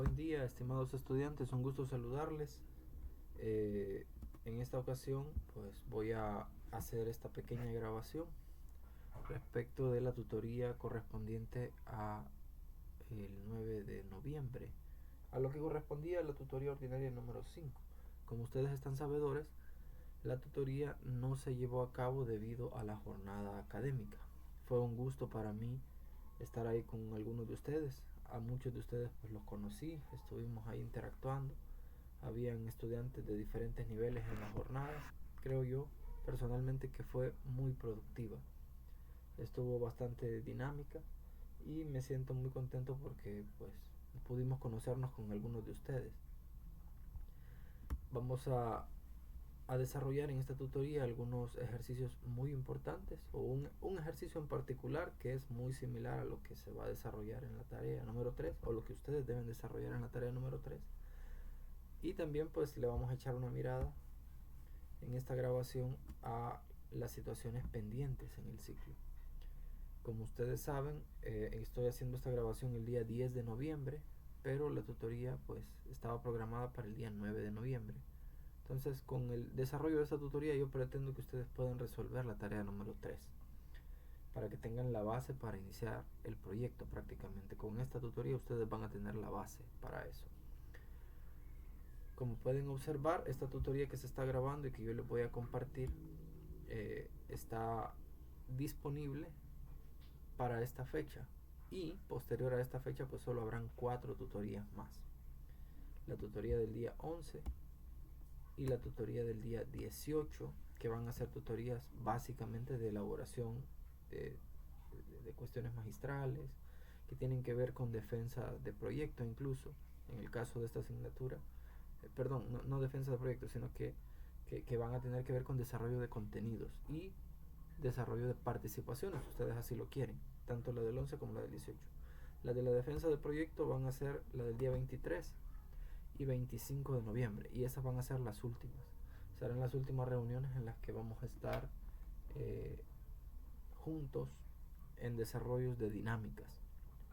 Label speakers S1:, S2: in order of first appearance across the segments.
S1: Buen día, estimados estudiantes, un gusto saludarles. En esta ocasión, pues voy a hacer esta pequeña grabación respecto de la tutoría correspondiente a el 9 de noviembre, a lo que correspondía a la tutoría ordinaria número 5. Como ustedes están sabedores, la tutoría no se llevó a cabo debido a la jornada académica. Fue un gusto para mí estar ahí con algunos de ustedes. A muchos de ustedes pues los conocí, estuvimos ahí interactuando. Habían estudiantes de diferentes niveles en las jornadas. Creo yo personalmente que fue muy productiva. Estuvo bastante dinámica y me siento muy contento porque pues pudimos conocernos con algunos de ustedes. Vamos a desarrollar en esta tutoría algunos ejercicios muy importantes o un ejercicio en particular que es muy similar a lo que se va a desarrollar en la tarea número 3 o lo que ustedes deben desarrollar en la tarea número 3. Y también pues le vamos a echar una mirada en esta grabación a las situaciones pendientes en el ciclo. Como ustedes saben, estoy haciendo esta grabación el día 10 de noviembre, pero la tutoría pues estaba programada para el día 9 de noviembre. Entonces, con el desarrollo de esta tutoría yo pretendo que ustedes puedan resolver la tarea número 3 para que tengan la base para iniciar el proyecto prácticamente. Con esta tutoría ustedes van a tener la base para eso. Como pueden observar, esta tutoría que se está grabando y que yo les voy a compartir está disponible para esta fecha, y posterior a esta fecha pues solo habrán 4 tutorías más: la tutoría del día 11 y la tutoría del día 18, que van a ser tutorías básicamente de elaboración de cuestiones magistrales que tienen que ver con defensa de proyecto, incluso en el caso de esta asignatura. Perdón, no defensa de proyecto, sino que van a tener que ver con desarrollo de contenidos y desarrollo de participaciones, si ustedes así lo quieren, tanto la del 11 como la del 18. La de la defensa del proyecto van a ser la del día 23 y 25 de noviembre, y esas van a ser las últimas. Serán las últimas reuniones en las que vamos a estar juntos en desarrollos de dinámicas,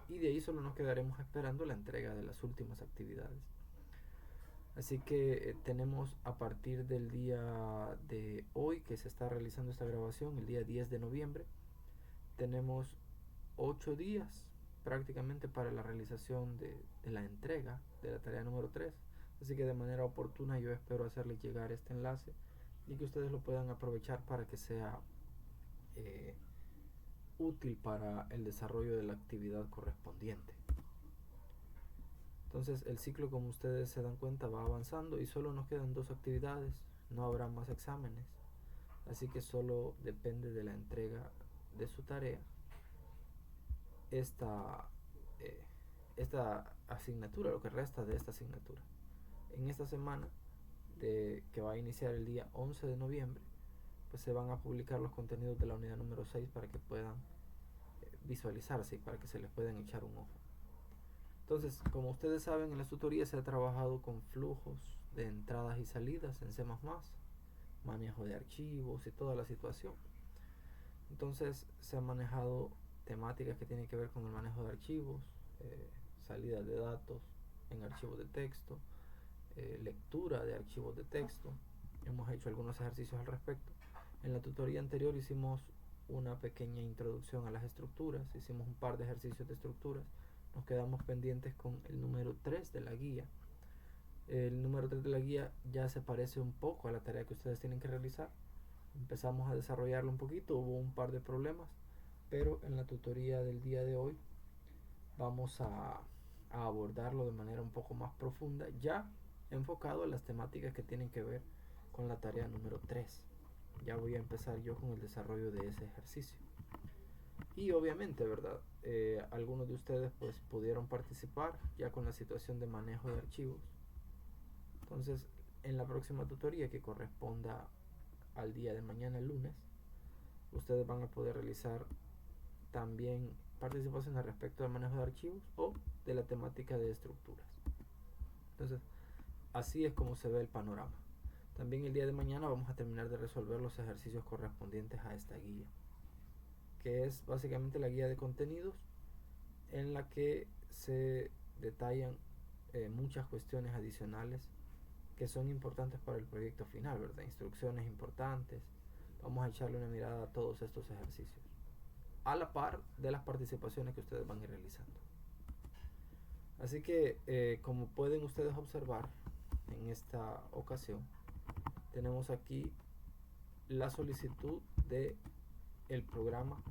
S1: y de ahí solo nos quedaremos esperando la entrega de las últimas actividades. Así que tenemos a partir del día de hoy que se está realizando esta grabación, el día 10 de noviembre, tenemos 8 días prácticamente para la realización de la entrega de la tarea número 3. Así que de manera oportuna yo espero hacerles llegar este enlace y que ustedes lo puedan aprovechar para que sea útil para el desarrollo de la actividad correspondiente. Entonces el ciclo, como ustedes se dan cuenta, va avanzando y solo nos quedan 2 actividades, no habrá más exámenes, así que solo depende de la entrega de su tarea esta asignatura, lo que resta de esta asignatura. En esta semana que va a iniciar el día 11 de noviembre, pues se van a publicar los contenidos de la unidad número 6 para que puedan visualizarse y para que se les puedan echar un ojo. Entonces, como ustedes saben, en las tutorías se ha trabajado con flujos de entradas y salidas en C++, manejo de archivos y toda la situación. Entonces, se han manejado temáticas que tienen que ver con el manejo de archivos, salida de datos en archivos de texto, lectura de archivos de texto. Hemos hecho algunos ejercicios al respecto. En la tutoría anterior hicimos una pequeña introducción a las estructuras, hicimos un par de ejercicios de estructuras. Nos quedamos pendientes con el número 3 de la guía. El número 3 de la guía ya se parece un poco a la tarea que ustedes tienen que realizar. Empezamos a desarrollarlo un poquito, hubo un par de problemas, pero en la tutoría del día de hoy vamos a abordarlo de manera un poco más profunda, ya enfocado a las temáticas que tienen que ver con la tarea número 3. Ya voy a empezar yo con el desarrollo de ese ejercicio. Y obviamente, ¿verdad? Algunos de ustedes pues pudieron participar ya con la situación de manejo de archivos. Entonces, en la próxima tutoría, que corresponda al día de mañana, el lunes, ustedes van a poder realizar también participaciones respecto del manejo de archivos o de la temática de estructuras. Entonces, así es como se ve el panorama. También el día de mañana vamos a terminar de resolver los ejercicios correspondientes a esta guía, que es básicamente la guía de contenidos, en la que se detallan muchas cuestiones adicionales que son importantes para el proyecto final, ¿verdad? Instrucciones importantes. Vamos a echarle una mirada a todos estos ejercicios, a la par de las participaciones que ustedes van a ir realizando. Así que, como pueden ustedes observar, en esta ocasión tenemos aquí la solicitud de el programa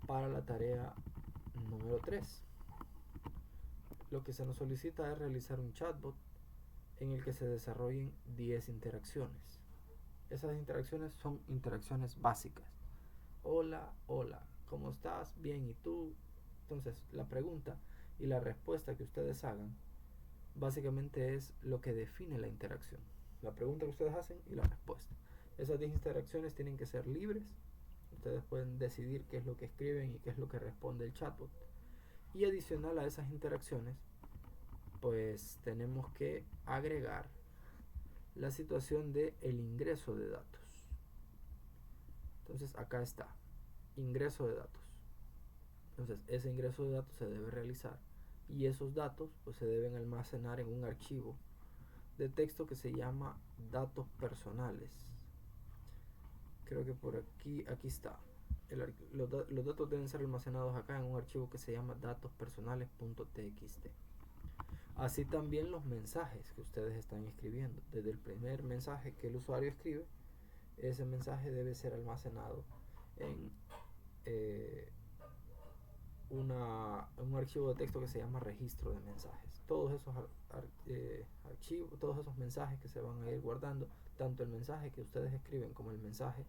S1: para la tarea número 3. Lo que se nos solicita es realizar un chatbot en el que se desarrollen 10 interacciones. Esas interacciones son interacciones básicas. Hola, hola, ¿cómo estás? Bien, ¿y tú? Entonces, la pregunta y la respuesta que ustedes hagan básicamente es lo que define la interacción. La pregunta que ustedes hacen y la respuesta. Esas 10 interacciones tienen que ser libres. Ustedes pueden decidir qué es lo que escriben y qué es lo que responde el chatbot. Y adicional a esas interacciones, pues tenemos que agregar la situación de el ingreso de datos. Entonces acá está, ingreso de datos. Entonces ese ingreso de datos se debe realizar y esos datos pues se deben almacenar en un archivo de texto que se llama datos personales. Creo que por aquí está. Los datos deben ser almacenados acá en un archivo que se llama datospersonales.txt. Así también los mensajes que ustedes están escribiendo. Desde el primer mensaje que el usuario escribe, ese mensaje debe ser almacenado en un archivo de texto que se llama registro de mensajes. Todos esos archivos, todos esos mensajes que se van a ir guardando, tanto el mensaje que ustedes escriben como el mensaje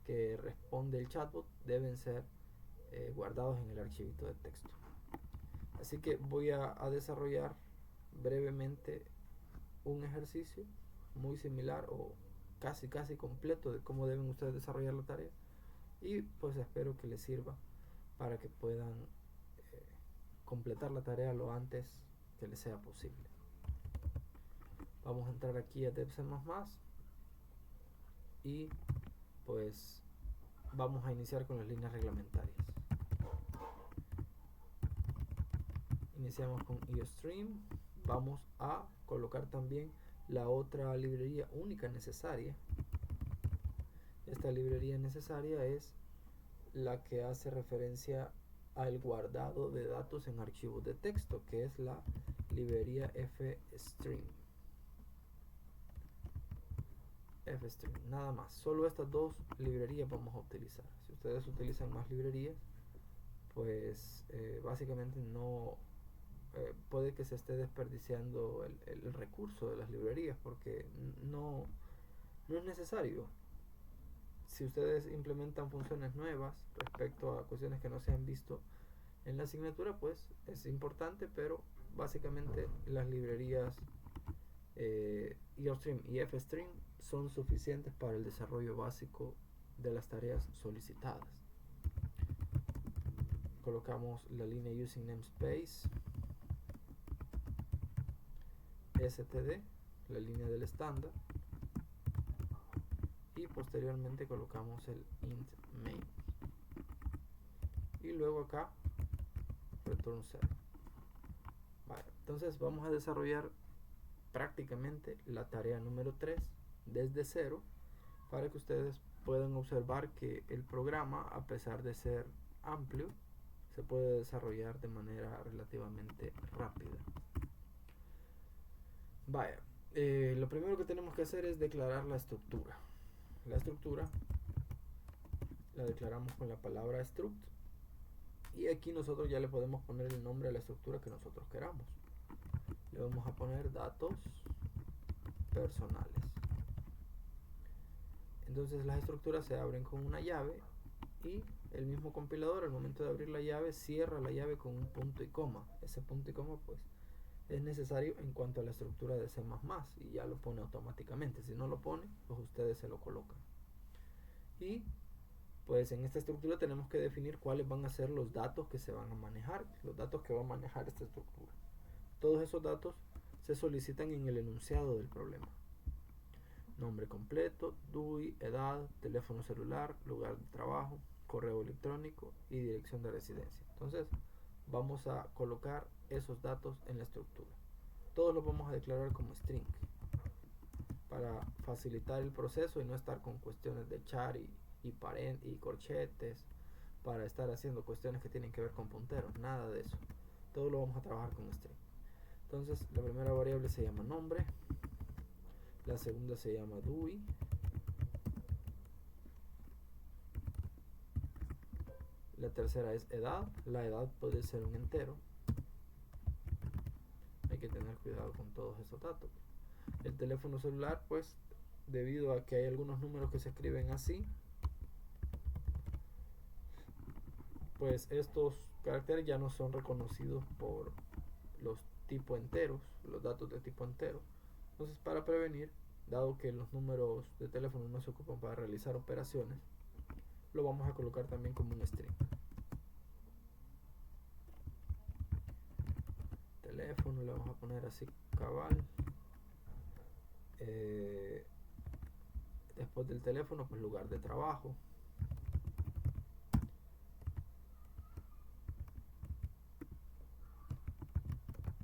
S1: que responde el chatbot, deben ser guardados en el archivito de texto. Así que voy a desarrollar brevemente un ejercicio muy similar o casi completo de cómo deben ustedes desarrollar la tarea, y pues espero que les sirva para que puedan completar la tarea lo antes que les sea posible. Vamos a entrar aquí a Dev C++ y pues vamos a iniciar con las líneas reglamentarias. Iniciamos con IOStream. Vamos a colocar también la otra librería única necesaria. Esta librería necesaria es la que hace referencia al guardado de datos en archivos de texto, que es la librería fstream. Nada más, solo estas dos librerías vamos a utilizar. Si ustedes utilizan más librerías, pues básicamente no puede que se esté desperdiciando el recurso de las librerías, porque no es necesario. Si ustedes implementan funciones nuevas respecto a cuestiones que no se han visto en la asignatura, pues es importante, pero básicamente las librerías IOStream y FStream son suficientes para el desarrollo básico de las tareas solicitadas. Colocamos la línea using namespace, std, la línea del estándar, y posteriormente colocamos el int main y luego acá return 0. Vale, entonces vamos a desarrollar prácticamente la tarea número 3 desde cero, para que ustedes puedan observar que el programa, a pesar de ser amplio, se puede desarrollar de manera relativamente rápida. Vaya, lo primero que tenemos que hacer es declarar la estructura. La estructura la declaramos con la palabra struct, y aquí nosotros ya le podemos poner el nombre a la estructura que nosotros queramos. Le vamos a poner datos personales. Entonces las estructuras se abren con una llave, y el mismo compilador, al momento de abrir la llave, cierra la llave con un punto y coma. Ese punto y coma pues es necesario en cuanto a la estructura de C++, y ya lo pone automáticamente. Si no lo pone, pues ustedes se lo colocan. Y pues en esta estructura tenemos que definir cuáles van a ser los datos que se van a manejar, los datos que va a manejar esta estructura. Todos esos datos se solicitan en el enunciado del problema: nombre completo, DUI, edad, teléfono celular, lugar de trabajo, correo electrónico y dirección de residencia. Entonces vamos a colocar esos datos en la estructura. todos los vamos a declarar como string para facilitar el proceso y no estar con cuestiones de char y corchetes, para estar haciendo cuestiones que tienen que ver con punteros, nada de eso. Todo lo vamos a trabajar con string. Entonces la primera variable se llama nombre, la segunda se llama DUI, la tercera es edad. La edad puede ser un entero, hay que tener cuidado con todos esos datos. El teléfono celular, pues debido a que hay algunos números que se escriben así, pues estos caracteres ya no son reconocidos por los tipo enteros, los datos de tipo entero. Entonces, para prevenir, dado que los números de teléfono no se ocupan para realizar operaciones, lo vamos a colocar también como un string. Teléfono le vamos a poner así cabal. Después del teléfono, pues lugar de trabajo.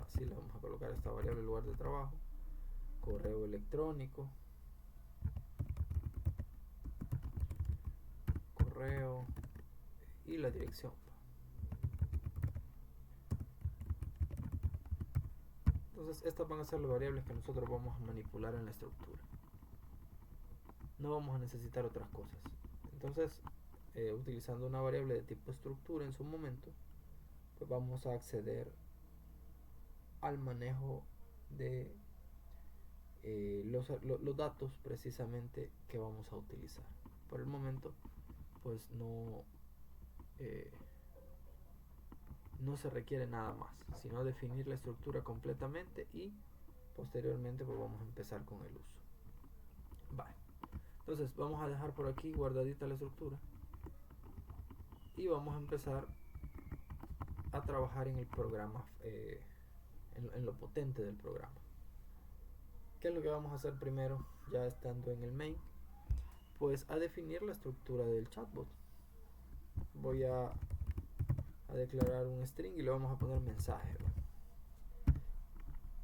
S1: Así le vamos a colocar esta variable lugar de trabajo. Correo electrónico. Correo y la dirección. Entonces estas van a ser las variables que nosotros vamos a manipular en la estructura. No vamos a necesitar otras cosas. Entonces, utilizando una variable de tipo estructura en su momento, pues vamos a acceder al manejo de los datos precisamente que vamos a utilizar. Por el momento, pues no se requiere nada más, sino definir la estructura completamente y posteriormente pues vamos a empezar con el uso. Vale. Entonces vamos a dejar por aquí guardadita la estructura y vamos a empezar a trabajar en el programa, en lo potente del programa. ¿Qué es lo que vamos a hacer primero ya estando en el main? Pues a definir la estructura del chatbot. Voy a declarar un string y le vamos a poner mensaje.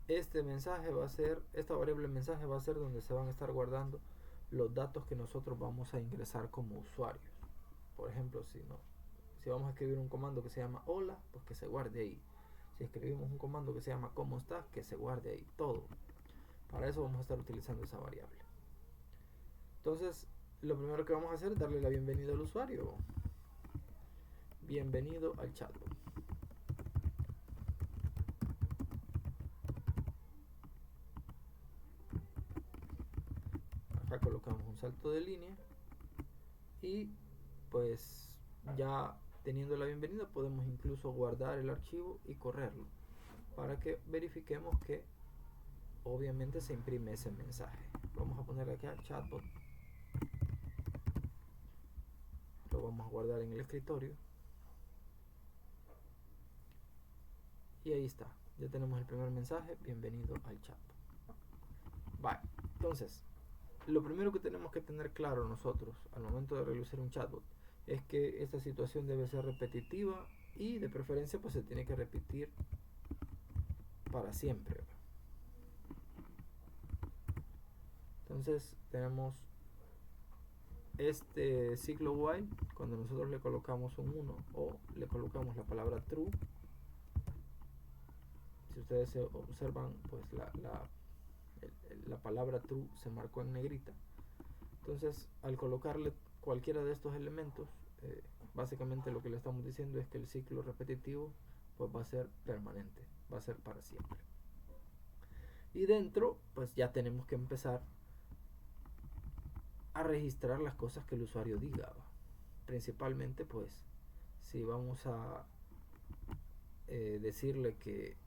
S1: Este mensaje va a ser, esta variable mensaje va a ser donde se van a estar guardando los datos que nosotros vamos a ingresar como usuarios. Por ejemplo, si vamos a escribir un comando que se llama hola, pues que se guarde ahí. Si escribimos un comando que se llama cómo estás, que se guarde ahí todo. Para eso vamos a estar utilizando esa variable. Entonces, lo primero que vamos a hacer es darle la bienvenida al usuario. Bienvenido al chatbot. Acá colocamos un salto de línea y pues ya teniendo la bienvenida podemos incluso guardar el archivo y correrlo para que verifiquemos que obviamente se imprime ese mensaje. Vamos a poner acá chatbot, lo vamos a guardar en el escritorio y ahí está, ya tenemos el primer mensaje, bienvenido al chatbot. Vale, entonces lo primero que tenemos que tener claro nosotros al momento de realizar un chatbot es que esta situación debe ser repetitiva y de preferencia pues se tiene que repetir para siempre. Entonces tenemos este ciclo while, cuando nosotros le colocamos un 1 o le colocamos la palabra true. Si ustedes observan, pues la palabra true se marcó en negrita. Entonces al colocarle cualquiera de estos elementos, básicamente lo que le estamos diciendo es que el ciclo repetitivo pues va a ser permanente, va a ser para siempre. Y dentro pues ya tenemos que empezar a registrar las cosas que el usuario diga. Principalmente pues si vamos a decirle que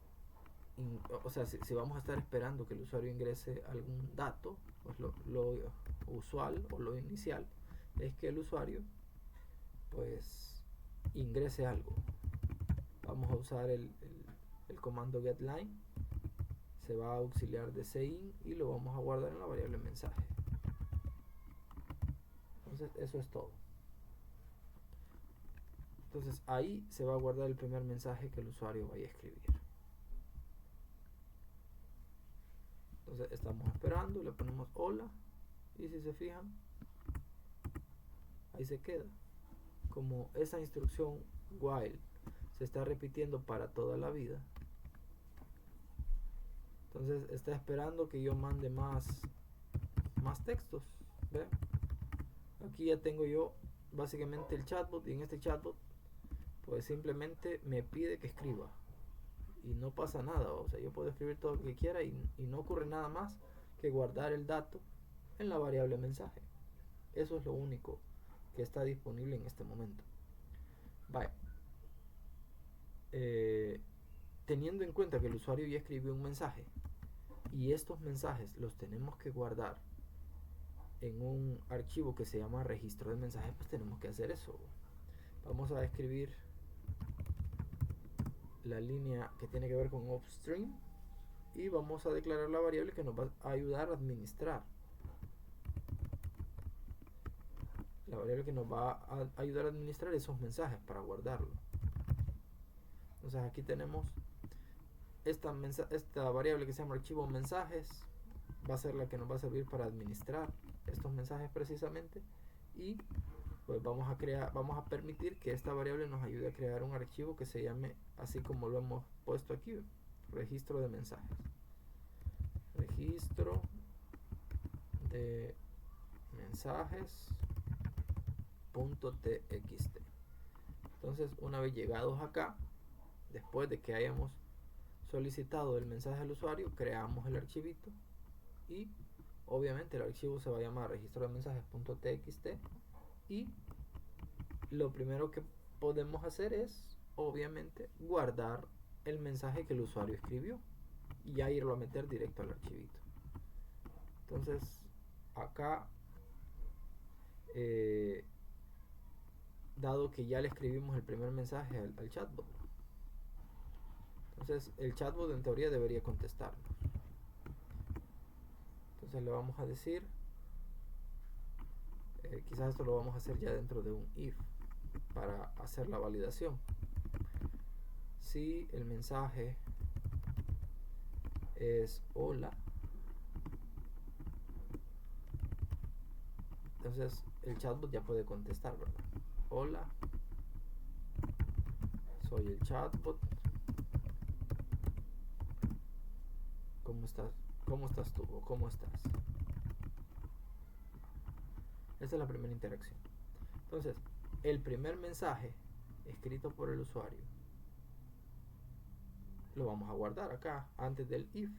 S1: si vamos a estar esperando que el usuario ingrese algún dato, pues lo usual o lo inicial es que el usuario pues ingrese algo. Vamos a usar el comando getLine, se va a auxiliar de sein y lo vamos a guardar en la variable mensaje. Entonces eso es todo. Entonces ahí se va a guardar el primer mensaje que el usuario vaya a escribir. Entonces estamos esperando, le ponemos hola, y si se fijan, ahí se queda. Como esa instrucción while se está repitiendo para toda la vida, entonces está esperando que yo mande más textos. ¿Ven? Aquí ya tengo yo básicamente el chatbot, y en este chatbot pues simplemente me pide que escriba y no pasa nada. O sea, yo puedo escribir todo lo que quiera y no ocurre nada más que guardar el dato en la variable mensaje. Eso es lo único que está disponible en este momento. Vale. Teniendo en cuenta que el usuario ya escribió un mensaje y estos mensajes los tenemos que guardar en un archivo que se llama registro de mensajes, pues tenemos que hacer eso. Vamos a escribir la línea que tiene que ver con upstream y vamos a declarar la variable que nos va a ayudar a administrar. La variable que nos va a ayudar a administrar esos mensajes para guardarlo. Entonces aquí tenemos esta variable que se llama archivo mensajes, va a ser la que nos va a servir para administrar estos mensajes precisamente, y pues vamos a permitir que esta variable nos ayude a crear un archivo que se llame así como lo hemos puesto aquí, registro de mensajes. Registro de mensajes.txt. Entonces, una vez llegados acá, después de que hayamos solicitado el mensaje al usuario, creamos el archivito y obviamente el archivo se va a llamar registro de mensajes.txt, y lo primero que podemos hacer es obviamente guardar el mensaje que el usuario escribió y ya irlo a meter directo al archivito. Entonces acá dado que ya le escribimos el primer mensaje al chatbot, entonces el chatbot en teoría debería contestarnos. Entonces le vamos a decir, quizás esto lo vamos a hacer ya dentro de un if para hacer la validación. Si el mensaje es hola, entonces el chatbot ya puede contestar, ¿verdad? Hola, soy el chatbot. ¿Cómo estás? ¿Cómo estás tú? ¿O cómo estás? Esa es la primera interacción. Entonces, el primer mensaje escrito por el usuario lo vamos a guardar acá antes del if.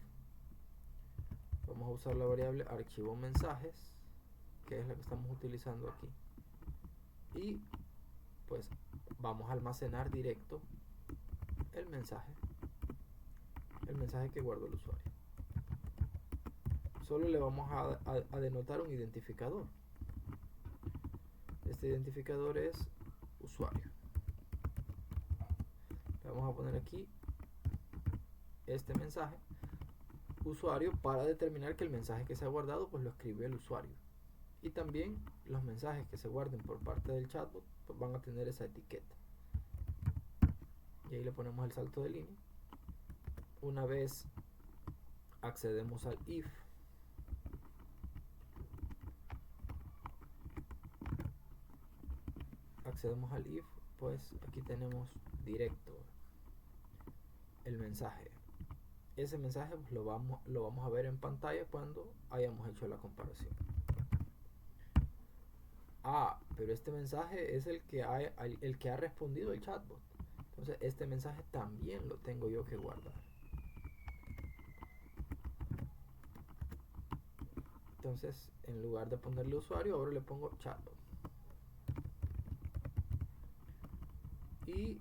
S1: Vamos a usar la variable archivo mensajes, que es la que estamos utilizando aquí, y pues vamos a almacenar directo el mensaje que guardó el usuario. Solo le vamos a denotar un identificador. Este identificador es usuario. Le vamos a poner aquí este mensaje usuario para determinar que el mensaje que se ha guardado pues lo escribió el usuario, y también los mensajes que se guarden por parte del chatbot pues van a tener esa etiqueta, y ahí le ponemos el salto de línea. Una vez accedemos al if, pues aquí tenemos directo el mensaje. Ese mensaje pues lo vamos a ver en pantalla cuando hayamos hecho la comparación. Pero este mensaje es el que ha respondido el chatbot. Entonces este mensaje también lo tengo yo que guardar. Entonces en lugar de ponerle usuario, ahora le pongo chatbot. Y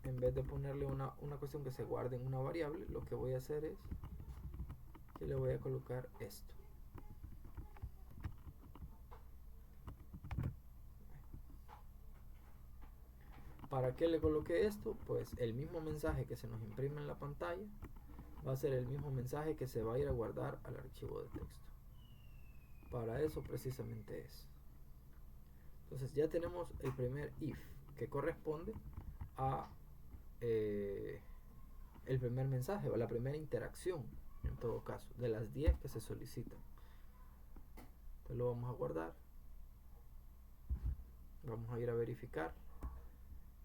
S1: en vez de ponerle una cuestión que se guarde en una variable, lo que voy a hacer es que le voy a colocar esto. ¿Para qué le coloqué esto? Pues el mismo mensaje que se nos imprime en la pantalla va a ser el mismo mensaje que se va a ir a guardar al archivo de texto. Para eso precisamente es. Entonces ya tenemos el primer if, que corresponde a el primer mensaje o la primera interacción en todo caso, de las 10 que se solicitan. Entonces lo vamos a guardar. Vamos a ir a verificar.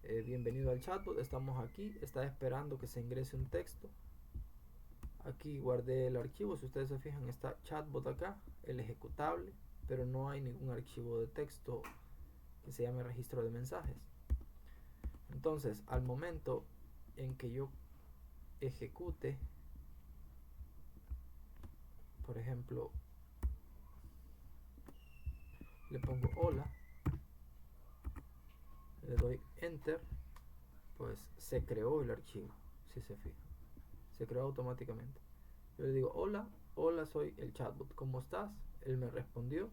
S1: Bienvenido al chatbot, estamos aquí, está esperando que se ingrese un texto. Aquí guardé el archivo, si ustedes se fijan está chatbot acá, el ejecutable, pero no hay ningún archivo de texto que se llame registro de mensajes. Entonces, al momento en que yo ejecute, por ejemplo, le pongo hola, le doy enter, pues se creó el archivo, si se fijan, se creó automáticamente. Yo le digo hola, hola, soy el chatbot, ¿cómo estás? Él me respondió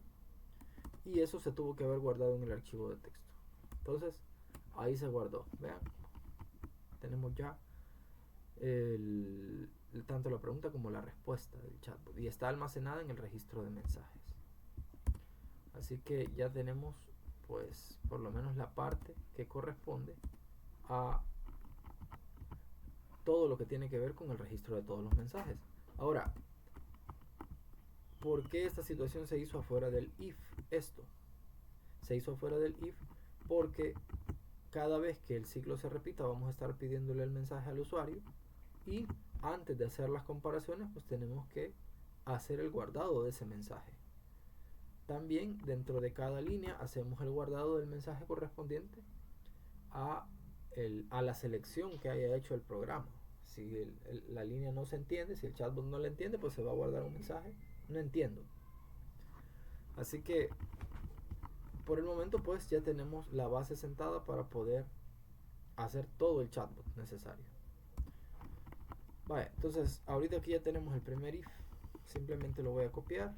S1: y eso se tuvo que haber guardado en el archivo de texto. Entonces ahí se guardó, vean, tenemos ya tanto la pregunta como la respuesta del chatbot y está almacenada en el registro de mensajes. Así que ya tenemos pues por lo menos la parte que corresponde a todo lo que tiene que ver con el registro de todos los mensajes. Ahora, ¿por qué esta situación se hizo afuera del if? Esto se hizo afuera del if porque cada vez que el ciclo se repita vamos a estar pidiéndole el mensaje al usuario y antes de hacer las comparaciones pues tenemos que hacer el guardado de ese mensaje. También dentro de cada línea hacemos el guardado del mensaje correspondiente a la selección que haya hecho el programa. Si la línea no se entiende, si el chatbot no le entiende, pues se va a guardar un mensaje no entiendo. Así que por el momento pues ya tenemos la base sentada para poder hacer todo el chatbot necesario. Vale, entonces ahorita aquí ya tenemos el primer if. Simplemente lo voy a copiar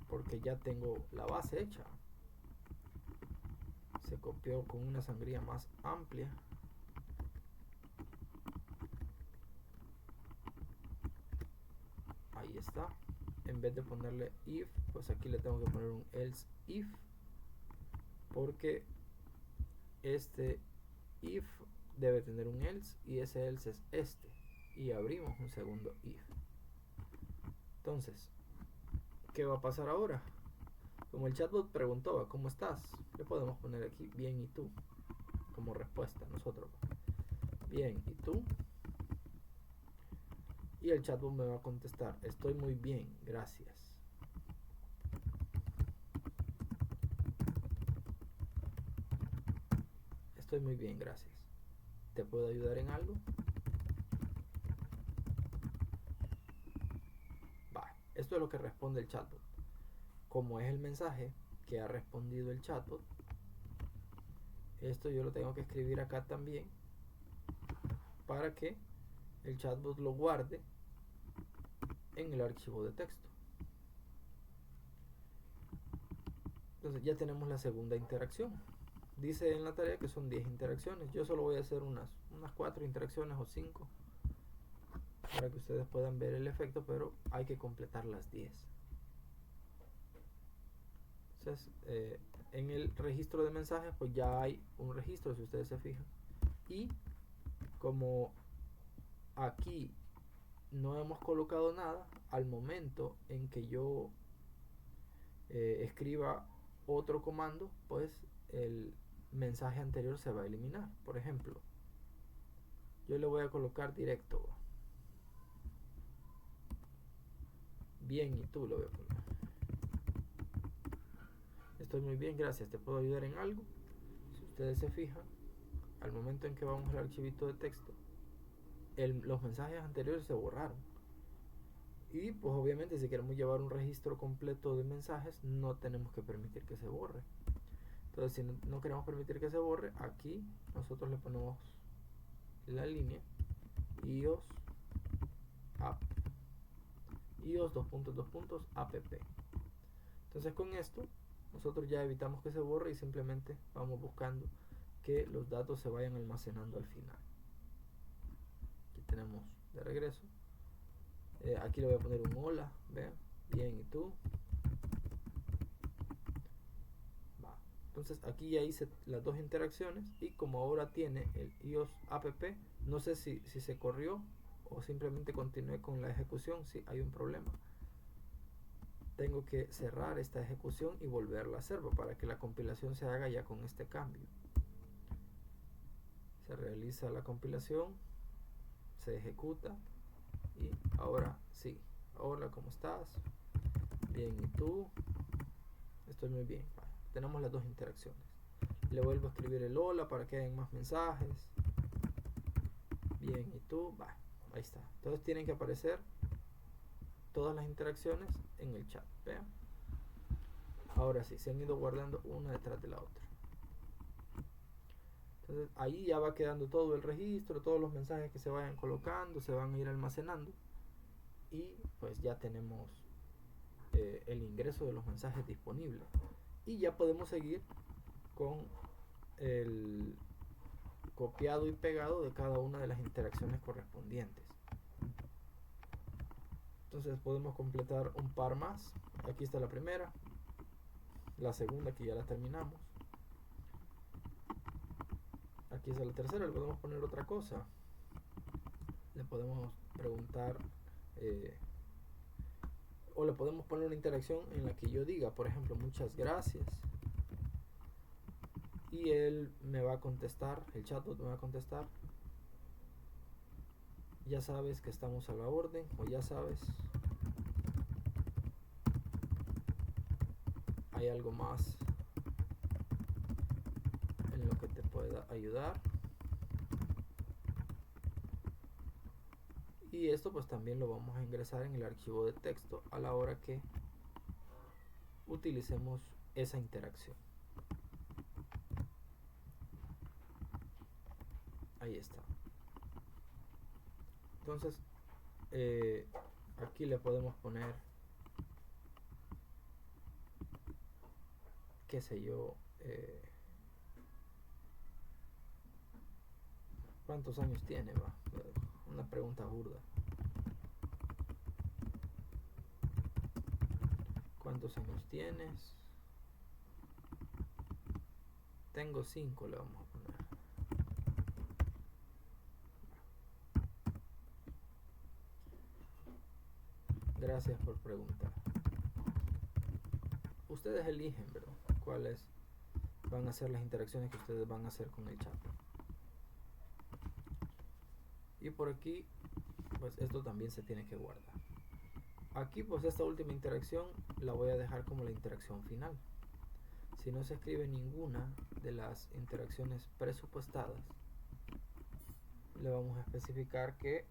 S1: porque ya tengo la base hecha. Se copió con una sangría más amplia. Ahí está. En vez de ponerle if, pues aquí le tengo que poner un else if, porque este if debe tener un else y ese else es este, y abrimos un segundo if. Entonces, ¿qué va a pasar ahora? Como el chatbot preguntó ¿cómo estás? Le podemos poner aquí bien y tú como respuesta nosotros. Bien y tú. Y el chatbot me va a contestar estoy muy bien, gracias. Estoy muy bien, gracias. ¿Te puedo ayudar en algo? Vale, esto es lo que responde el chatbot. Como es el mensaje que ha respondido el chatbot, esto yo lo tengo que escribir acá también para que el chatbot lo guarde en el archivo de texto. Entonces ya tenemos la segunda interacción. Dice en la tarea que son 10 interacciones. Yo solo voy a hacer unas 4 interacciones o 5 para que ustedes puedan ver el efecto, pero hay que completar las 10. Entonces, en el registro de mensajes pues ya hay un registro, si ustedes se fijan, y como aquí no hemos colocado nada, al momento en que yo escriba otro comando, pues el mensaje anterior se va a eliminar. Por ejemplo, yo le voy a colocar directo bien y tú, lo voy a poner. Estoy muy bien, gracias, ¿te puedo ayudar en algo? Si ustedes se fijan, al momento en que vamos al archivito de texto, los mensajes anteriores se borraron. Y pues obviamente si queremos llevar un registro completo de mensajes, no tenemos que permitir que se borre. Entonces si no queremos permitir que se borre, aquí nosotros le ponemos la línea ios app, ios app. Entonces con esto nosotros ya evitamos que se borre y simplemente vamos buscando que los datos se vayan almacenando al final. Aquí tenemos de regreso. Aquí le voy a poner un hola, vean, bien y tú. Va. Entonces aquí ya hice las dos interacciones y como ahora tiene el ios app, no sé si se corrió o simplemente continúe con la ejecución. Si hay un problema, tengo que cerrar esta ejecución y volverla a hacer para que la compilación se haga ya con este cambio. Se realiza la compilación, se ejecuta y ahora sí. Hola, ¿cómo estás? Bien, ¿y tú? Estoy muy bien. Vale, tenemos las dos interacciones. Le vuelvo a escribir el hola para que hayan más mensajes. Bien, ¿y tú? Vale, ahí está. Entonces tienen que aparecer todas las interacciones en el chat. Vean. Ahora sí, se han ido guardando una detrás de la otra. Entonces ahí ya va quedando todo el registro, todos los mensajes que se vayan colocando, se van a ir almacenando. Y pues ya tenemos el ingreso de los mensajes disponibles. Y ya podemos seguir con el copiado y pegado de cada una de las interacciones correspondientes. Entonces podemos completar un par más. Aquí está la primera, la segunda que ya la terminamos. Aquí está la tercera, le podemos poner otra cosa. Le podemos preguntar o le podemos poner una interacción en la que yo diga, por ejemplo, muchas gracias. Y él me va a contestar, el chatbot me va a contestar, ya sabes que estamos a la orden, o ya sabes, hay algo más en lo que te pueda ayudar. Y esto pues también lo vamos a ingresar en el archivo de texto a la hora que utilicemos esa interacción. Ahí está. Entonces aquí le podemos poner, qué sé yo, ¿cuántos años tiene? Va, una pregunta burda. ¿Cuántos años tienes? Tengo 5, le vamos a poner. Gracias por preguntar. Ustedes eligen, ¿verdad?, cuáles van a ser las interacciones que ustedes van a hacer con el chat. Y por aquí, pues esto también se tiene que guardar. Aquí pues esta última interacción la voy a dejar como la interacción final. Si no se escribe ninguna de las interacciones presupuestadas, le vamos a especificar que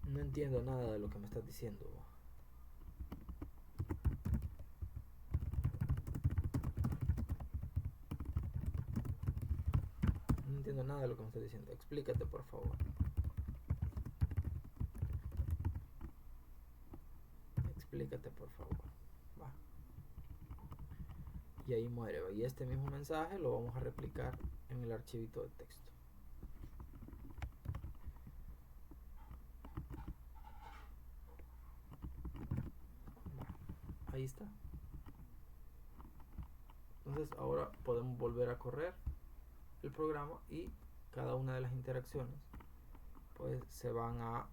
S1: no entiendo nada de lo que me estás diciendo. No entiendo nada de lo que me estás diciendo. Explícate, por favor. Explícate, por favor. Va. Y ahí muere. ¿Va? Y este mismo mensaje lo vamos a replicar en el archivito de texto. Va. Ahí está. Entonces ahora podemos volver a correr el programa y cada una de las interacciones pues se van a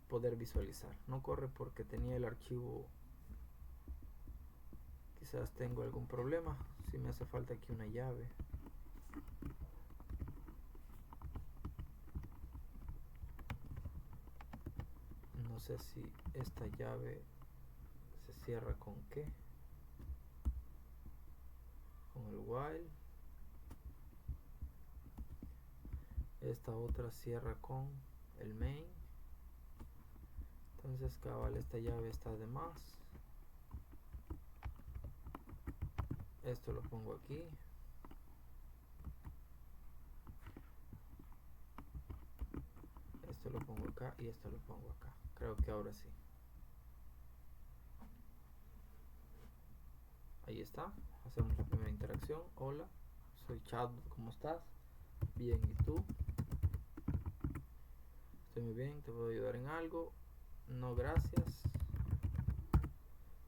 S1: poder visualizar. No corre porque tenía el archivo, quizás tengo algún problema. Si me hace falta aquí una llave, no sé si esta llave se cierra con qué, con el while. Esta otra cierra con el main. Entonces cabal, esta llave está de más. Esto lo pongo aquí. Esto lo pongo acá y esto lo pongo acá. Creo que ahora sí. Ahí está. Hacemos la primera interacción. Hola, soy chatbot, ¿cómo estás? Bien, ¿y tú? Estoy muy bien, ¿te puedo ayudar en algo? No, gracias.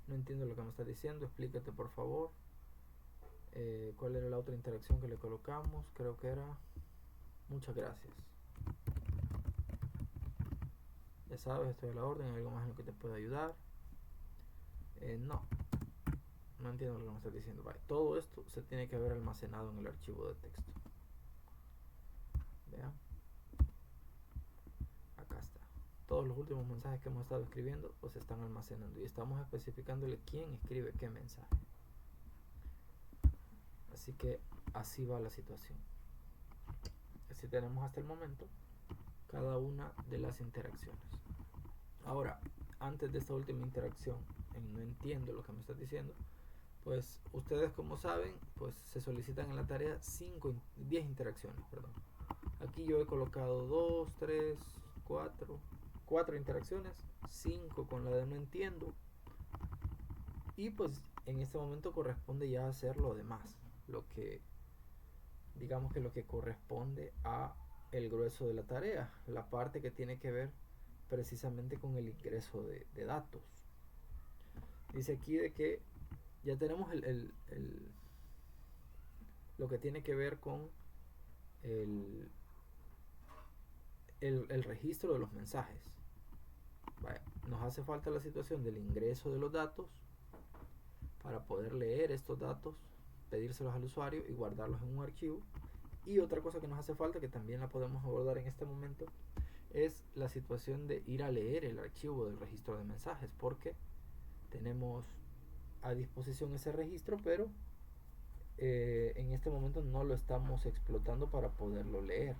S1: No entiendo lo que me estás diciendo, explícate, por favor. ¿Cuál era la otra interacción que le colocamos? Creo que era muchas gracias. Ya sabes, estoy a la orden. ¿Hay algo más en lo que te pueda ayudar? No entiendo lo que me estás diciendo. Vale. Todo esto se tiene que haber almacenado en el archivo de texto. Vean, acá está. Todos los últimos mensajes que hemos estado escribiendo pues se están almacenando y estamos especificándole quién escribe qué mensaje. Así que así va la situación. Así tenemos hasta el momento cada una de las interacciones. Ahora, antes de esta última interacción, no entiendo lo que me estás diciendo, pues ustedes, como saben, pues se solicitan en la tarea 10 interacciones, perdón. Aquí yo he colocado 2, 3, 4 interacciones, 5 con la de no entiendo, y pues en este momento corresponde ya hacer lo demás, lo que digamos que lo que corresponde a el grueso de la tarea, la parte que tiene que ver precisamente con el ingreso de datos. Dice aquí de que ya tenemos lo que tiene que ver con el registro de los mensajes. Vaya, nos hace falta la situación del ingreso de los datos para poder leer estos datos, pedírselos al usuario y guardarlos en un archivo. Y otra cosa que nos hace falta, que también la podemos abordar en este momento, es la situación de ir a leer el archivo del registro de mensajes, porque tenemos a disposición ese registro, pero en este momento no lo estamos explotando para poderlo leer.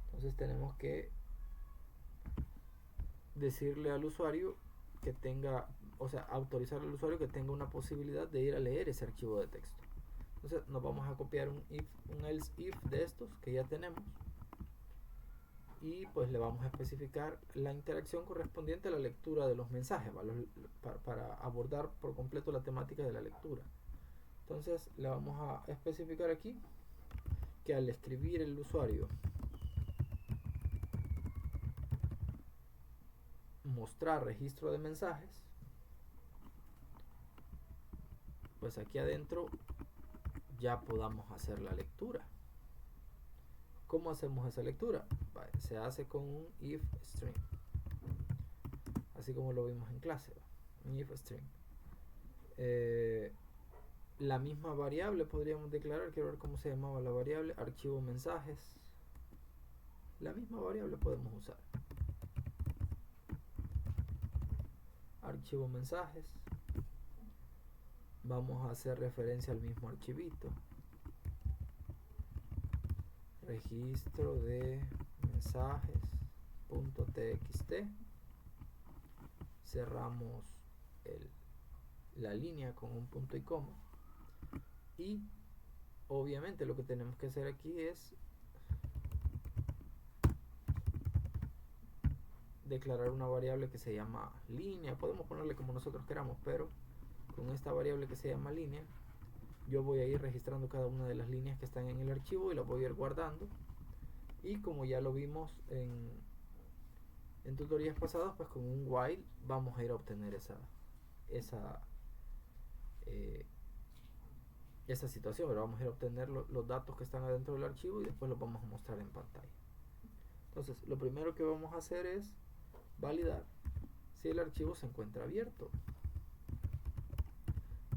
S1: Entonces tenemos que decirle al usuario que tenga, o sea, autorizar al usuario que tenga una posibilidad de ir a leer ese archivo de texto. Entonces nos vamos a copiar un else if de estos que ya tenemos y pues le vamos a especificar la interacción correspondiente a la lectura de los mensajes, para abordar por completo la temática de la lectura. Entonces le vamos a especificar aquí que al escribir el usuario mostrar registro de mensajes, pues aquí adentro ya podamos hacer la lectura. ¿Cómo hacemos esa lectura? Se hace con un if string, así como lo vimos en clase, un if string. La misma variable podríamos declarar, quiero ver cómo se llamaba la variable, archivo mensajes. La misma variable podemos usar, archivo mensajes. Vamos a hacer referencia al mismo archivito, registro de mensajes.txt. Cerramos la línea con un punto y coma, y obviamente lo que tenemos que hacer aquí es declarar una variable que se llama línea. Podemos ponerle como nosotros queramos, pero con esta variable que se llama línea yo voy a ir registrando cada una de las líneas que están en el archivo y las voy a ir guardando. Y como ya lo vimos en tutorías pasadas, pues con un while vamos a ir a obtener esa situación, pero vamos a ir a obtener los datos que están adentro del archivo y después los vamos a mostrar en pantalla. Entonces lo primero que vamos a hacer es validar si el archivo se encuentra abierto.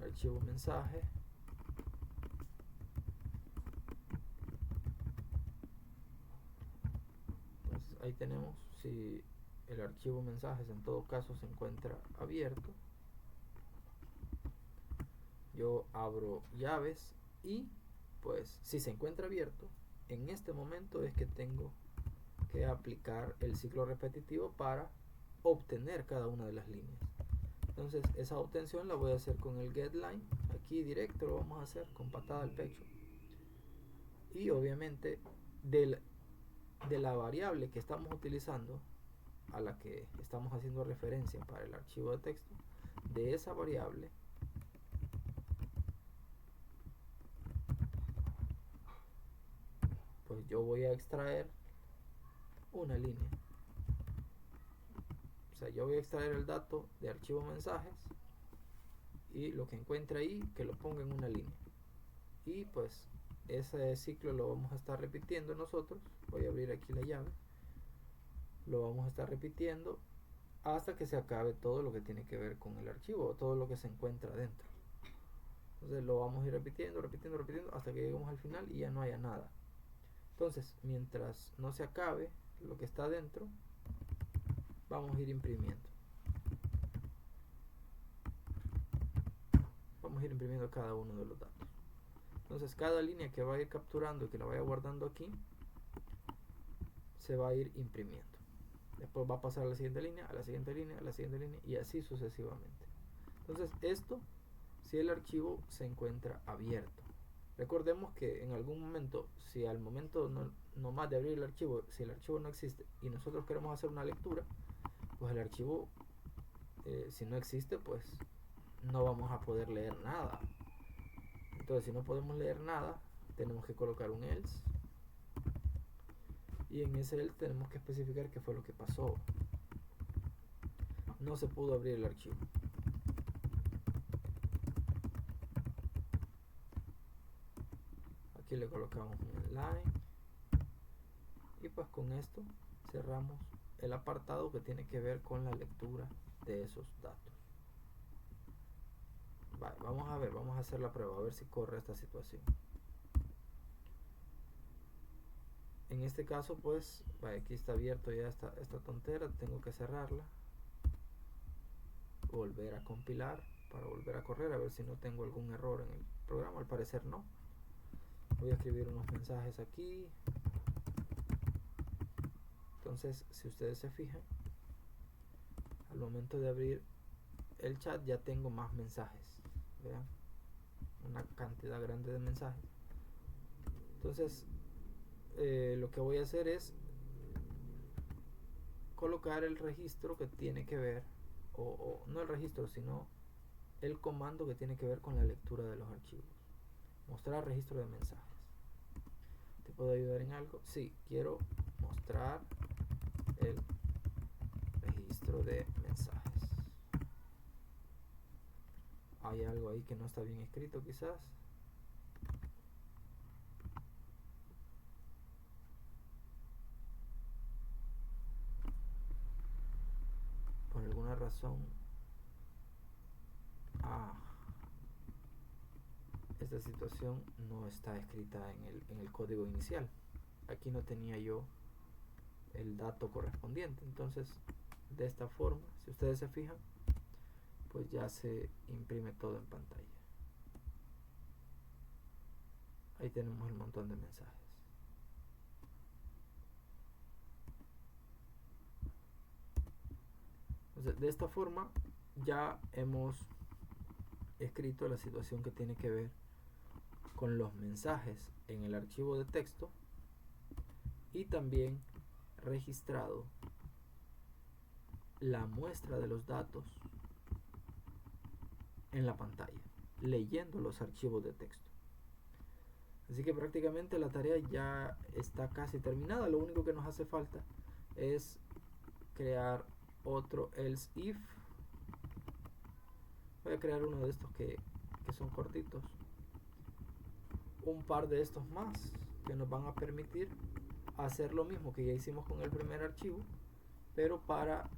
S1: Archivo mensaje, entonces ahí tenemos si el archivo mensajes en todo caso se encuentra abierto. Yo abro llaves y pues si se encuentra abierto, en este momento es que tengo que aplicar el ciclo repetitivo para obtener cada una de las líneas. Entonces esa obtención la voy a hacer con el getLine, aquí directo lo vamos a hacer con patada al pecho, y obviamente de la variable que estamos utilizando, a la que estamos haciendo referencia para el archivo de texto, de esa variable pues yo voy a extraer una línea. O sea, yo voy a extraer el dato de archivo mensajes y lo que encuentre ahí que lo ponga en una línea, y pues ese ciclo lo vamos a estar repitiendo nosotros. Voy a abrir aquí la llave lo vamos a estar repitiendo hasta que se acabe todo lo que tiene que ver con el archivo, todo lo que se encuentra dentro. Entonces lo vamos a ir repitiendo hasta que lleguemos al final y ya no haya nada. Entonces, mientras no se acabe lo que está dentro, vamos a ir imprimiendo. Vamos a ir imprimiendo cada uno de los datos. Entonces, cada línea que va a ir capturando y que la vaya guardando aquí, se va a ir imprimiendo. Después va a pasar a la siguiente línea, a la siguiente línea, a la siguiente línea y así sucesivamente. Entonces, esto si el archivo se encuentra abierto. Recordemos que en algún momento, si al momento no más de abrir el archivo, si el archivo no existe y nosotros queremos hacer una lectura, pues el archivo, si no existe, pues no vamos a poder leer nada. Entonces, si no podemos leer nada, tenemos que colocar un else. Y en ese else tenemos que especificar qué fue lo que pasó. No se pudo abrir el archivo. Aquí le colocamos un line. Y pues con esto cerramos el apartado que tiene que ver con la lectura de esos datos. Vale, vamos a ver, vamos a hacer la prueba, a ver si corre esta situación. En este caso pues, vale, aquí está abierto ya esta tontera, tengo que cerrarla, volver a compilar para volver a correr, a ver si no tengo algún error en el programa. Al parecer no. Voy a escribir unos mensajes aquí. Entonces, si ustedes se fijan, al momento de abrir el chat ya tengo más mensajes. Vean, una cantidad grande de mensajes. Entonces, lo que voy a hacer es colocar el registro que tiene que ver, o no el registro, sino el comando que tiene que ver con la lectura de los archivos. Mostrar registro de mensajes. ¿Te puedo ayudar en algo? Sí, quiero mostrar el registro de mensajes. Hay algo ahí que no está bien escrito quizás. Por alguna razón. Esta situación no está escrita en el código inicial. Aquí no tenía yo el dato correspondiente. Entonces, de esta forma, si ustedes se fijan, pues ya se imprime todo en pantalla. Ahí tenemos el montón de mensajes. Entonces, de esta forma ya hemos escrito la situación que tiene que ver con los mensajes en el archivo de texto y también registrado la muestra de los datos en la pantalla, leyendo los archivos de texto. Así que prácticamente la tarea ya está casi terminada. Lo único que nos hace falta es crear otro else if. Voy a crear uno de estos que son cortitos. Un par de estos más que nos van a permitir hacer lo mismo que ya hicimos con el primer archivo, pero para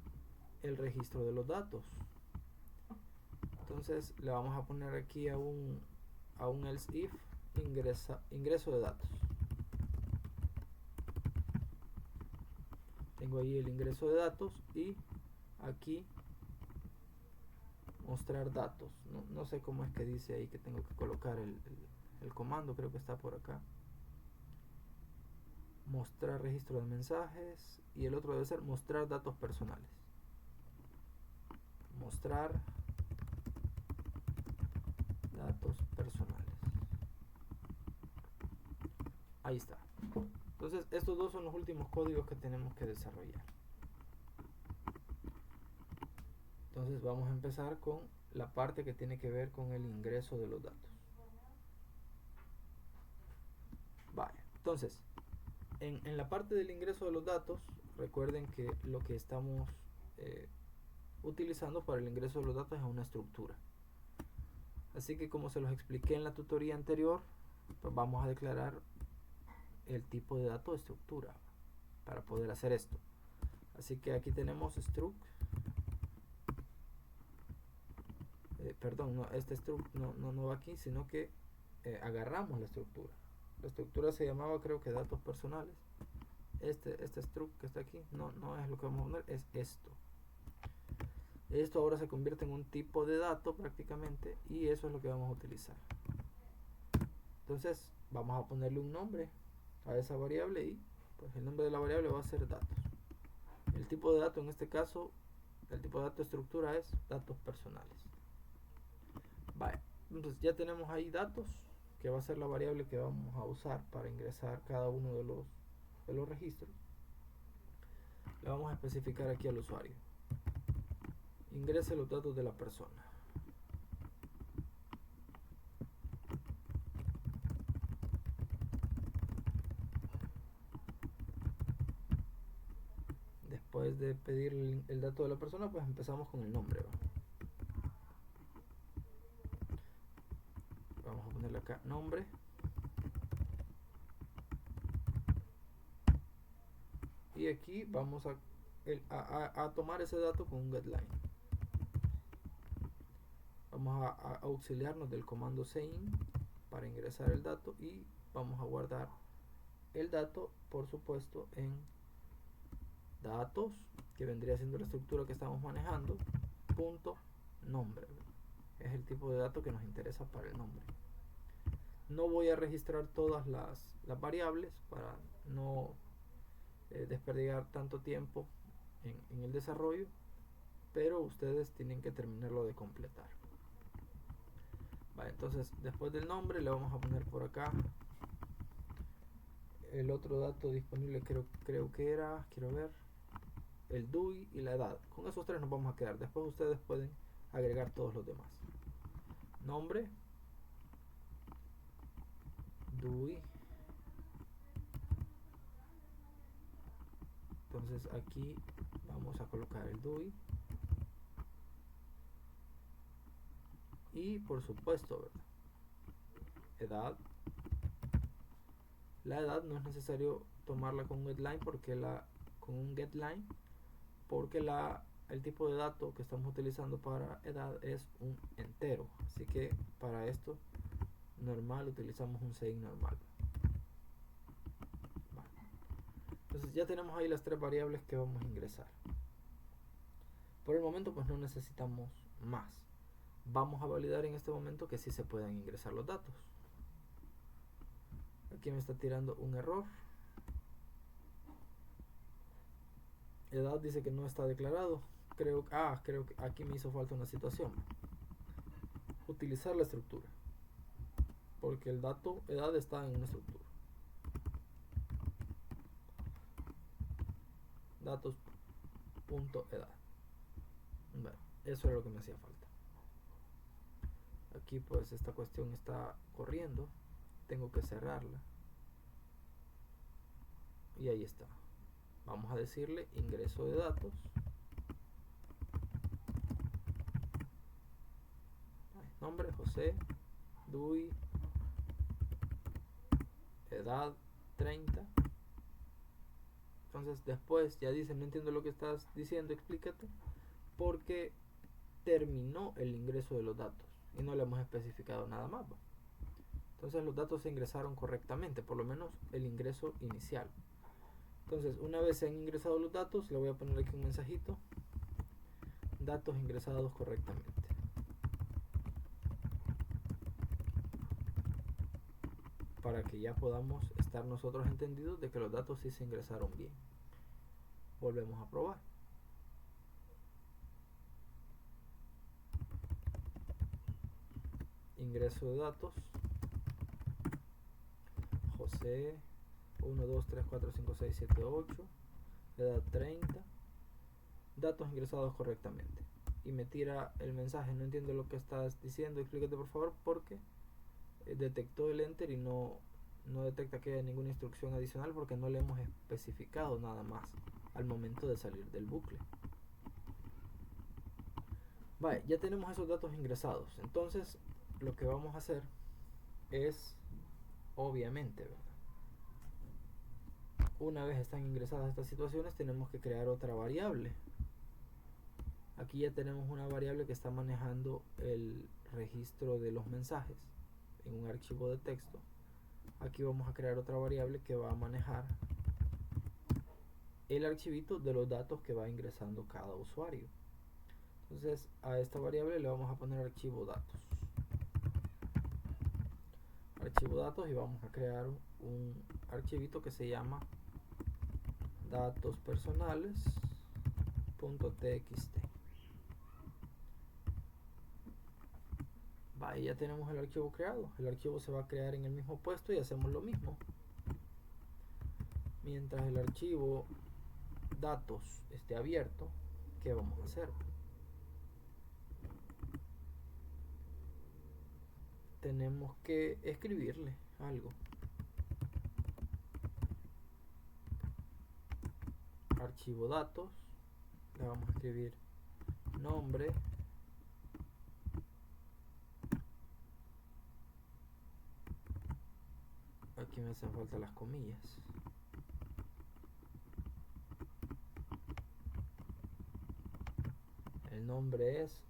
S1: el registro de los datos. Entonces le vamos a poner aquí a un else if ingreso de datos. Tengo ahí el ingreso de datos y aquí mostrar datos. No sé cómo es que dice ahí que tengo que colocar el comando, creo que está por acá. Mostrar registro de mensajes y el otro debe ser mostrar datos personales. Mostrar datos personales. Ahí está. Entonces estos dos son los últimos códigos que tenemos que desarrollar. Entonces vamos a empezar con la parte que tiene que ver con el ingreso de los datos. Vale, entonces en la parte del ingreso de los datos, recuerden que lo que estamos utilizando para el ingreso de los datos es una estructura. Así que como se los expliqué en la tutoría anterior, pues vamos a declarar el tipo de dato de estructura para poder hacer esto. Así que aquí tenemos struct, perdón, no, este struct no va aquí, sino que agarramos la estructura. La estructura se llamaba, creo que, datos personales. Este struct que está aquí no es lo que vamos a poner, es esto. Esto ahora se convierte en un tipo de dato prácticamente, y eso es lo que vamos a utilizar. Entonces vamos a ponerle un nombre a esa variable, y pues el nombre de la variable va a ser datos. El tipo de dato en este caso, el tipo de dato estructura es datos personales. Vale, entonces ya tenemos ahí datos, que va a ser la variable que vamos a usar para ingresar cada uno de los registros. Le vamos a especificar aquí al usuario: ingrese los datos de la persona. Después de pedir el dato de la persona, pues empezamos con el nombre, ¿va? Vamos a ponerle acá nombre, y aquí vamos a tomar ese dato con un getLine. Vamos a auxiliarnos del comando sein para ingresar el dato, y vamos a guardar el dato, por supuesto, en datos, que vendría siendo la estructura que estamos manejando, punto nombre. Es el tipo de dato que nos interesa para el nombre. No voy a registrar todas las variables para no desperdigar tanto tiempo en el desarrollo, pero ustedes tienen que terminarlo de completar. Vale, entonces después del nombre le vamos a poner por acá el otro dato disponible, creo que era, quiero ver, el DUI y la edad. Con esos tres nos vamos a quedar. Después ustedes pueden agregar todos los demás. Nombre, DUI. Entonces aquí vamos a colocar el DUI. Y por supuesto, ¿verdad?, edad. La edad no es necesario tomarla con un getLine porque el tipo de dato que estamos utilizando para edad es un entero. Así que para esto normal utilizamos un sein normal. Vale. Entonces ya tenemos ahí las tres variables que vamos a ingresar. Por el momento pues no necesitamos más. Vamos a validar en este momento que sí se pueden ingresar los datos. Aquí me está tirando un error. Edad dice que no está declarado. Creo que aquí me hizo falta una situación. Utilizar la estructura, porque el dato edad está en una estructura. Datos.edad. Bueno, eso era lo que me hacía falta. Aquí pues esta cuestión está corriendo, tengo que cerrarla, y ahí está. Vamos a decirle ingreso de datos, nombre José, DUI, edad 30. Entonces después ya dice: no entiendo lo que estás diciendo, explícate, porque terminó el ingreso de los datos y no le hemos especificado nada más, ¿va? Entonces los datos se ingresaron correctamente, por lo menos el ingreso inicial. Entonces una vez se han ingresado los datos, le voy a poner aquí un mensajito: datos ingresados correctamente. Para que ya podamos estar nosotros entendidos de que los datos sí se ingresaron bien. Volvemos a probar. Ingreso de datos, José 1, 2, 3, 4, 5, 6, 7, 8, edad 30, datos ingresados correctamente. Y me tira el mensaje: no entiendo lo que estás diciendo, explícate por favor, porque detectó el enter y no detecta que haya ninguna instrucción adicional, porque no le hemos especificado nada más al momento de salir del bucle. Vale, ya tenemos esos datos ingresados. Entonces lo que vamos a hacer es, obviamente, ¿verdad?, Una vez están ingresadas estas situaciones, tenemos que crear otra variable. Aquí ya tenemos una variable que está manejando el registro de los mensajes en un archivo de texto. Aquí vamos a crear otra variable que va a manejar el archivito de los datos que va ingresando cada usuario. Entonces a esta variable le vamos a poner archivo datos. Archivo datos, y vamos a crear un archivito que se llama datos personales.txt. Ahí ya tenemos el archivo creado. El archivo se va a crear en el mismo puesto y hacemos lo mismo. Mientras el archivo datos esté abierto, ¿qué vamos a hacer? Tenemos que escribirle algo. Archivo datos, le vamos a escribir nombre, aquí me hacen falta las comillas, el nombre es,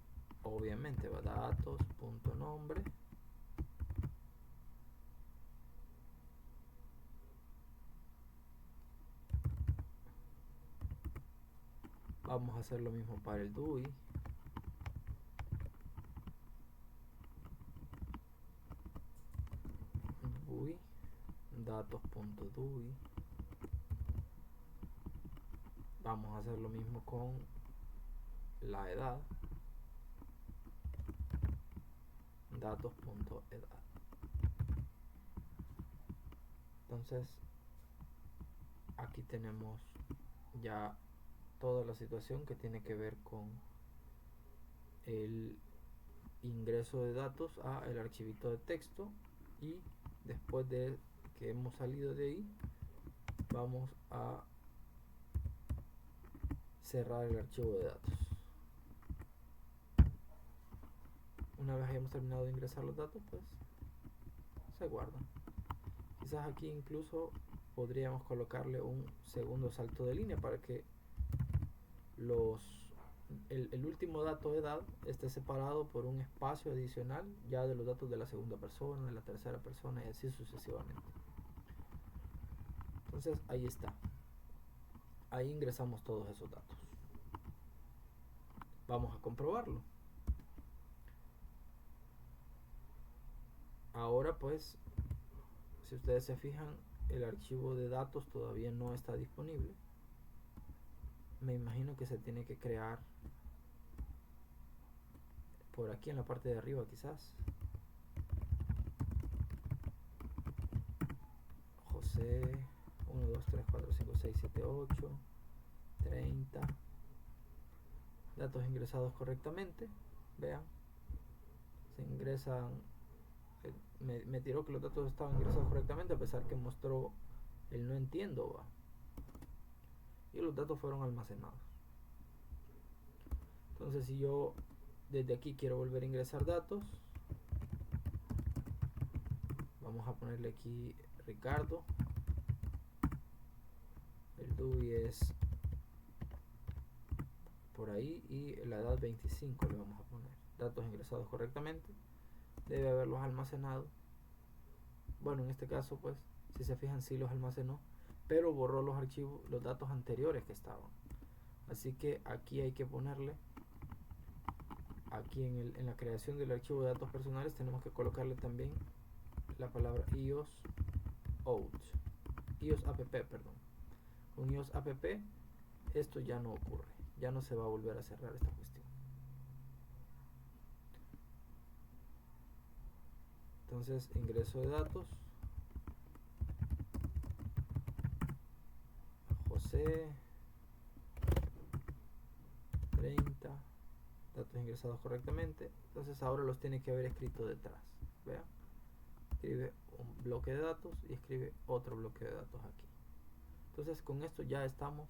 S1: obviamente, va datos.nombre, vamos a hacer lo mismo para el DUI, datos.dui, vamos a hacer lo mismo con la edad, datos.edad. Entonces aquí tenemos ya toda la situación que tiene que ver con el ingreso de datos a el archivito de texto, y después de que hemos salido de ahí vamos a cerrar el archivo de datos. Una vez hayamos terminado de ingresar los datos, pues se guardan. Quizás aquí incluso podríamos colocarle un segundo salto de línea para que el último dato de edad esté separado por un espacio adicional ya de los datos de la segunda persona, de la tercera persona, y así sucesivamente. Entonces ahí está, ahí ingresamos todos esos datos. Vamos a comprobarlo. Ahora pues, si ustedes se fijan, el archivo de datos todavía no está disponible. Me imagino que se tiene que crear por aquí en la parte de arriba, quizás. José 1, 2, 3, 4, 5, 6, 7, 8, 30. Datos ingresados correctamente. Vean, se ingresan. Me tiró que los datos estaban ingresados correctamente, a pesar que mostró el no entiendo, ¿va? Y los datos fueron almacenados. Entonces, si yo desde aquí quiero volver a ingresar datos, vamos a ponerle aquí Ricardo, el DUI es por ahí y la edad 25 le vamos a poner. Datos ingresados correctamente, debe haberlos almacenado. Bueno, en este caso, pues, si se fijan, sí los almacenó, pero borró los archivos, los datos anteriores que estaban. Así que aquí hay que ponerle, aquí en la creación del archivo de datos personales, tenemos que colocarle también la palabra iOS app, perdón. Con iOS app esto ya no ocurre, ya no se va a volver a cerrar esta cuestión. Entonces, ingreso de datos, José 30, datos ingresados correctamente. Entonces ahora los tiene que haber escrito detrás. Vean, escribe un bloque de datos y escribe otro bloque de datos aquí. Entonces con esto ya estamos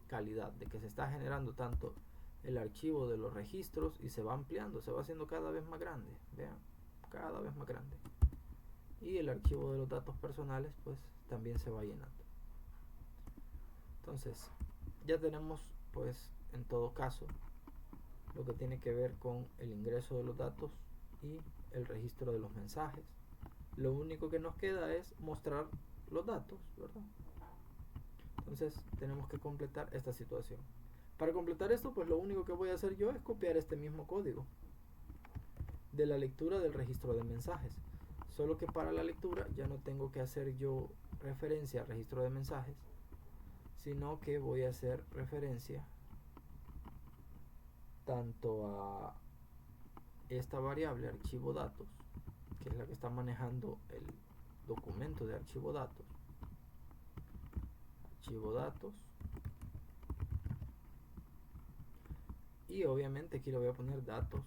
S1: calidad de que se está generando tanto el archivo de los registros y se va ampliando, se va haciendo cada vez más grande. Vean, cada vez más grande. Y el archivo de los datos personales pues también se va llenando. Entonces ya tenemos, pues, en todo caso lo que tiene que ver con el ingreso de los datos y el registro de los mensajes. Lo único que nos queda es mostrar los datos, ¿verdad? Entonces tenemos que completar esta situación. Para completar esto, pues lo único que voy a hacer yo es copiar este mismo código de la lectura del registro de mensajes. Solo que para la lectura ya no tengo que hacer yo referencia al registro de mensajes, sino que voy a hacer referencia tanto a esta variable archivo datos, que es la que está manejando el documento de archivo datos, y obviamente aquí le voy a poner datos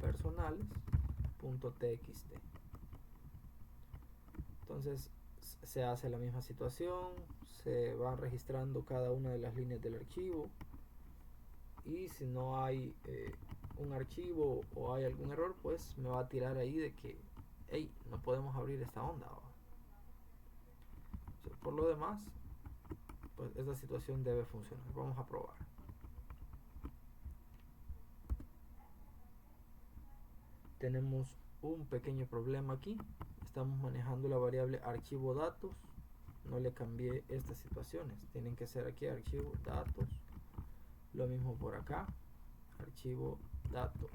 S1: personales.txt. Entonces se hace la misma situación, se va registrando cada una de las líneas del archivo, y si no hay un archivo o hay algún error, pues me va a tirar ahí de que hey, no podemos abrir esta onda. Por lo demás, pues esta situación debe funcionar. Vamos a probar. Tenemos un pequeño problema aquí. Estamos manejando la variable archivo datos. No le cambié estas situaciones. Tienen que ser aquí archivo datos. Lo mismo por acá. Archivo datos.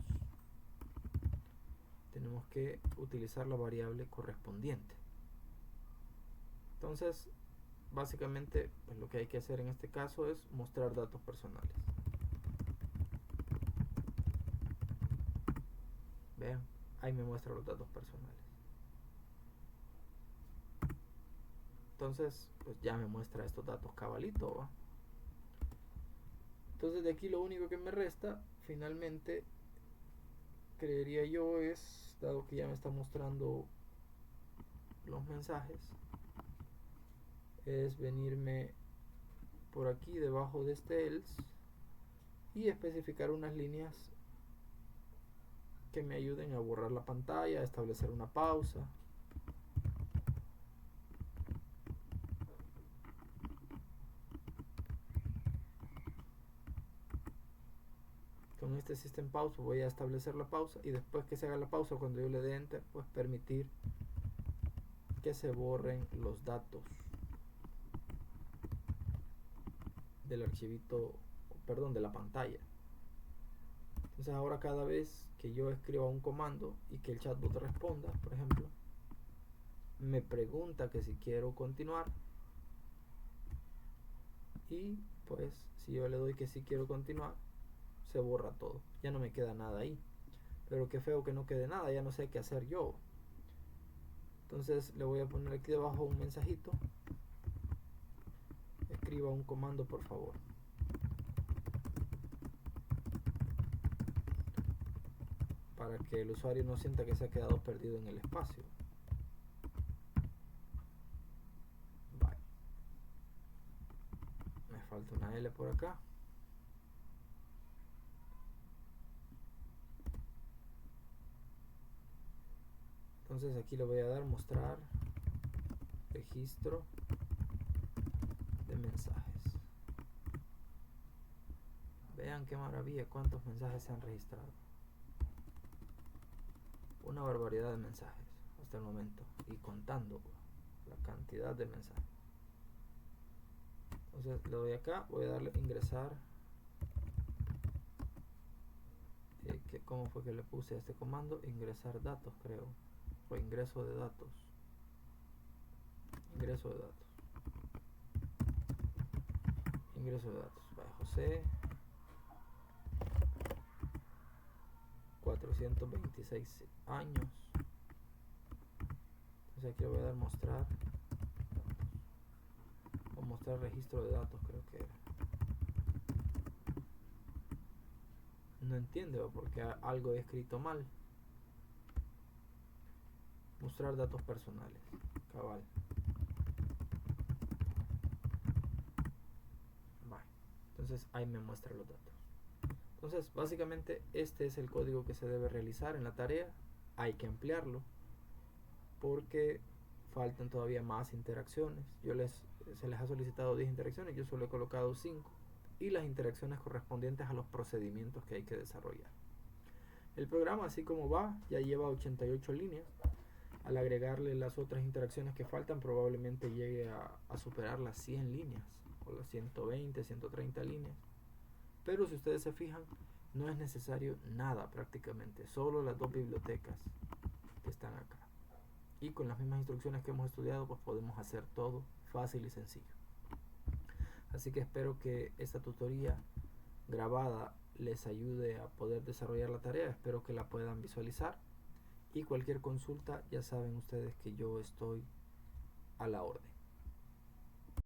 S1: Tenemos que utilizar la variable correspondiente. Entonces, básicamente, pues lo que hay que hacer en este caso es mostrar datos personales. Vean, ahí me muestra los datos personales. Entonces, pues ya me muestra estos datos cabalito, ¿va? Entonces de aquí lo único que me resta, finalmente, creería yo, es, dado que ya me está mostrando los mensajes, es venirme por aquí debajo de este else y especificar unas líneas que me ayuden a borrar la pantalla, a establecer una pausa. Con este system pause voy a establecer la pausa, y después que se haga la pausa, cuando yo le dé enter, pues permitir que se borren los datos del archivito, perdón, de la pantalla. Entonces ahora cada vez que yo escriba un comando y que el chatbot responda, por ejemplo, me pregunta que si quiero continuar, y pues si yo le doy que si quiero continuar, se borra todo, ya no me queda nada ahí. Pero qué feo que no quede nada, ya no sé qué hacer yo. Entonces le voy a poner aquí debajo un mensajito: escriba un comando por favor. Para que el usuario no sienta que se ha quedado perdido en el espacio. Vale. Me falta una L por acá. Entonces aquí le voy a dar mostrar registro de mensajes. Vean qué maravilla, cuántos mensajes se han registrado. Una barbaridad de mensajes hasta el momento, y contando la cantidad de mensajes. Entonces le doy acá, voy a darle ingresar. ¿Cómo fue que le puse a este comando? Ingresar datos, creo. O ingreso de datos. Ingreso de datos. Ingreso de datos. Vaya, José. 426 años. Entonces aquí le voy a dar mostrar. O mostrar registro de datos, creo que era. No entiendo porque algo he escrito mal. Mostrar datos personales. Cabal. Vale. Entonces ahí me muestra los datos. Entonces básicamente este es el código que se debe realizar en la tarea. Hay que ampliarlo porque faltan todavía más interacciones. Se les ha solicitado 10 interacciones, yo solo he colocado 5, y las interacciones correspondientes a los procedimientos que hay que desarrollar. El programa, así como va, ya lleva 88 líneas. Al agregarle las otras interacciones que faltan, probablemente llegue a superar las 100 líneas, o las 120, 130 líneas. Pero si ustedes se fijan, no es necesario nada prácticamente, solo las dos bibliotecas que están acá. Y con las mismas instrucciones que hemos estudiado, pues podemos hacer todo fácil y sencillo. Así que espero que esta tutoría grabada les ayude a poder desarrollar la tarea. Espero que la puedan visualizar. Y cualquier consulta, ya saben ustedes que yo estoy a la orden.